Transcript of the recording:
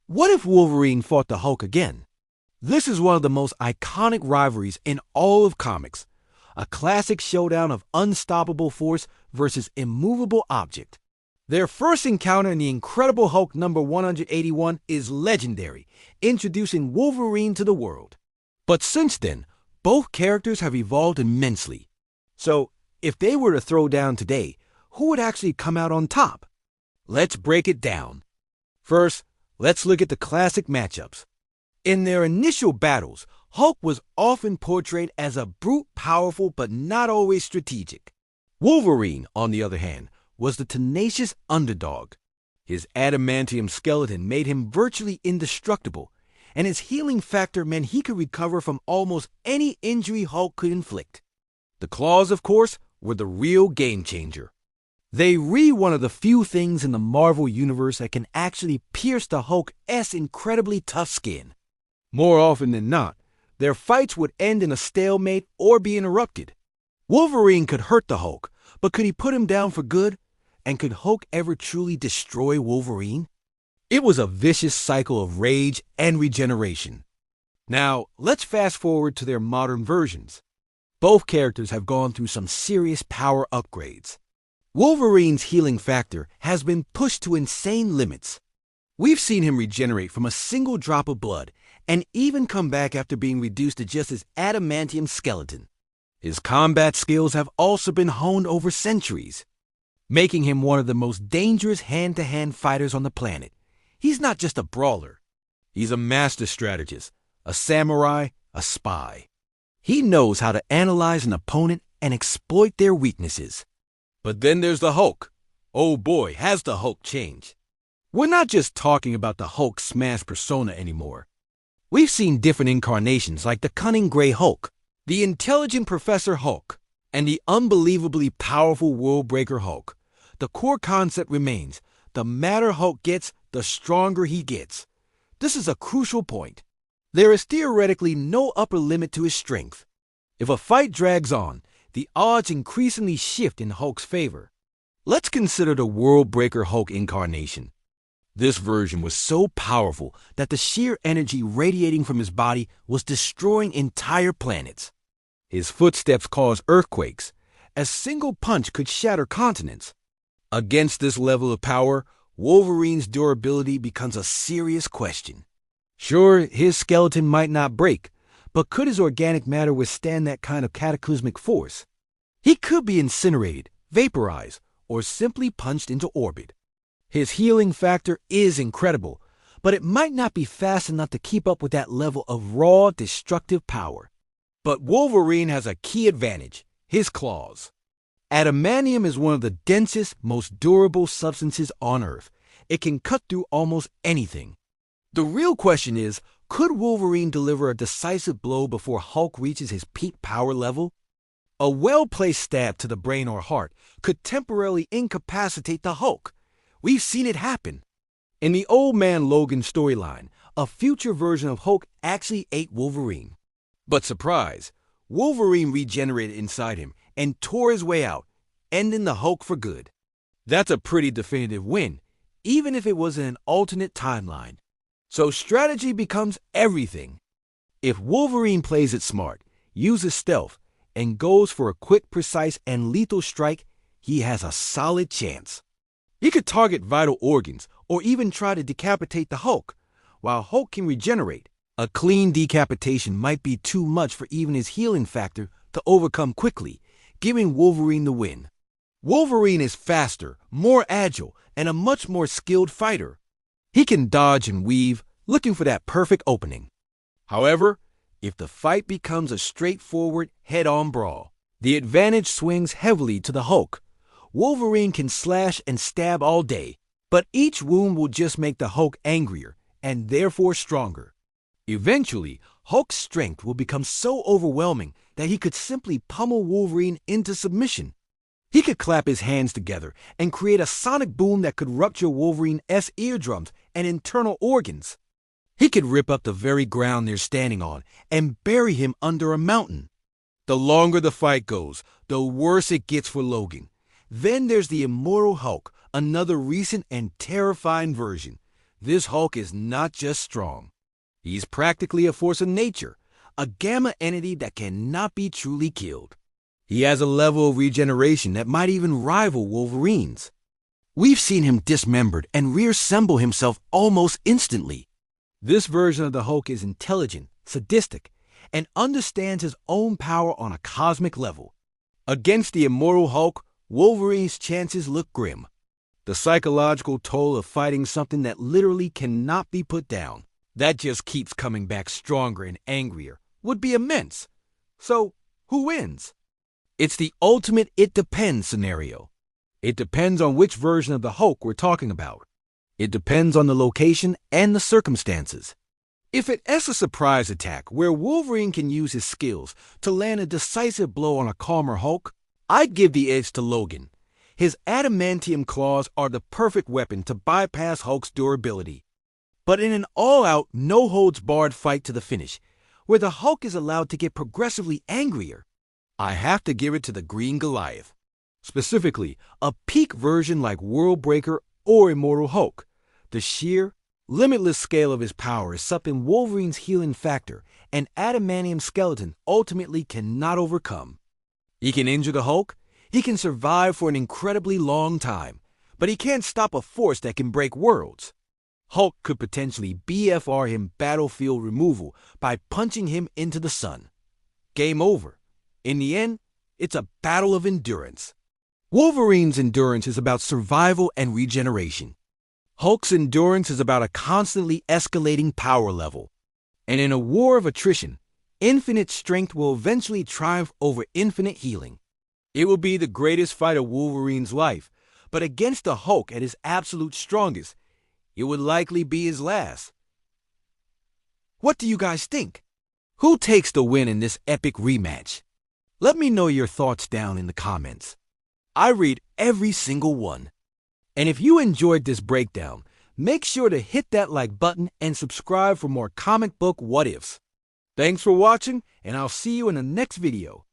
What if Wolverine fought the Hulk again? This is one of the most iconic rivalries in all of comics. A classic showdown of unstoppable force versus immovable object. Their first encounter in the Incredible Hulk number 181 is legendary, introducing Wolverine to the world. But since then, both characters have evolved immensely. So, if they were to throw down today, who would actually come out on top? Let's break it down. First, let's look at the classic matchups. In their initial battles, Hulk was often portrayed as a brute powerful but not always strategic. Wolverine, on the other hand, was the tenacious underdog. His adamantium skeleton made him virtually indestructible, and his healing factor meant he could recover from almost any injury Hulk could inflict. The claws, of course, were the real game changer. They re one of the few things in the Marvel Universe that can actually pierce the Hulk's incredibly tough skin. More often than not, their fights would end in a stalemate or be interrupted. Wolverine could hurt the Hulk, but could he put him down for good? And could Hulk ever truly destroy Wolverine? It was a vicious cycle of rage and regeneration. Now, let's fast forward to their modern versions. Both characters have gone through some serious power upgrades. Wolverine's healing factor has been pushed to insane limits. We've seen him regenerate from a single drop of blood and even come back after being reduced to just his adamantium skeleton. His combat skills have also been honed over centuries, making him one of the most dangerous hand-to-hand fighters on the planet. He's not just a brawler. He's a master strategist, a samurai, a spy. He knows how to analyze an opponent and exploit their weaknesses. But then there's the Hulk. Oh boy, has the Hulk changed. We're not just talking about the Hulk smash persona anymore. We've seen different incarnations like the cunning Grey Hulk, the intelligent Professor Hulk, and the unbelievably powerful Worldbreaker Hulk. The core concept remains: the madder Hulk gets, the stronger he gets. This is a crucial point. There is theoretically no upper limit to his strength. If a fight drags on, the odds increasingly shift in Hulk's favor. Let's consider the Worldbreaker Hulk incarnation. This version was so powerful that the sheer energy radiating from his body was destroying entire planets. His footsteps caused earthquakes. A single punch could shatter continents. Against this level of power, Wolverine's durability becomes a serious question. Sure, his skeleton might not break, but could his organic matter withstand that kind of cataclysmic force? He could be incinerated, vaporized, or simply punched into orbit. His healing factor is incredible, but it might not be fast enough to keep up with that level of raw, destructive power. But Wolverine has a key advantage: his claws. Adamantium is one of the densest, most durable substances on Earth. It can cut through almost anything. The real question is, could Wolverine deliver a decisive blow before Hulk reaches his peak power level? A well-placed stab to the brain or heart could temporarily incapacitate the Hulk. We've seen it happen. In the Old Man Logan storyline, a future version of Hulk actually ate Wolverine. But surprise, Wolverine regenerated inside him and tore his way out, ending the Hulk for good. That's a pretty definitive win, even if it was in an alternate timeline. So strategy becomes everything. If Wolverine plays it smart, uses stealth, and goes for a quick, precise, and lethal strike, he has a solid chance. He could target vital organs or even try to decapitate the Hulk. While Hulk can regenerate, a clean decapitation might be too much for even his healing factor to overcome quickly, giving Wolverine the win. Wolverine is faster, more agile, and a much more skilled fighter. He can dodge and weave, looking for that perfect opening. However, if the fight becomes a straightforward, head-on brawl, the advantage swings heavily to the Hulk. Wolverine can slash and stab all day, but each wound will just make the Hulk angrier and therefore stronger. Eventually, Hulk's strength will become so overwhelming that he could simply pummel Wolverine into submission. He could clap his hands together and create a sonic boom that could rupture Wolverine's eardrums and internal organs. He could rip up the very ground they're standing on and bury him under a mountain. The longer the fight goes, the worse it gets for Logan. Then there's the Immortal Hulk, another recent and terrifying version. This Hulk is not just strong. He's practically a force of nature, a gamma entity that cannot be truly killed. He has a level of regeneration that might even rival Wolverine's. We've seen him dismembered and reassemble himself almost instantly. This version of the Hulk is intelligent, sadistic, and understands his own power on a cosmic level. Against the immortal Hulk, Wolverine's chances look grim. The psychological toll of fighting something that literally cannot be put down, that just keeps coming back stronger and angrier, would be immense. So, who wins? It's the ultimate "it depends" scenario. It depends on which version of the Hulk we're talking about. It depends on the location and the circumstances. If it's a surprise attack where Wolverine can use his skills to land a decisive blow on a calmer Hulk, I'd give the edge to Logan. His adamantium claws are the perfect weapon to bypass Hulk's durability. But in an all-out, no-holds-barred fight to the finish, where the Hulk is allowed to get progressively angrier, I have to give it to the Green Goliath. Specifically, a peak version like Worldbreaker or Immortal Hulk. The sheer, limitless scale of his power is something Wolverine's healing factor and adamantium skeleton ultimately cannot overcome. He can injure the Hulk, he can survive for an incredibly long time, but he can't stop a force that can break worlds. Hulk could potentially BFR him battlefield removal by punching him into the sun. Game over. In the end, it's a battle of endurance. Wolverine's endurance is about survival and regeneration. Hulk's endurance is about a constantly escalating power level. And in a war of attrition, infinite strength will eventually triumph over infinite healing. It will be the greatest fight of Wolverine's life, but against the Hulk at his absolute strongest, it would likely be his last. What do you guys think? Who takes the win in this epic rematch? Let me know your thoughts down in the comments. I read every single one. And if you enjoyed this breakdown, make sure to hit that like button and subscribe for more comic book what-ifs. Thanks for watching, and I'll see you in the next video.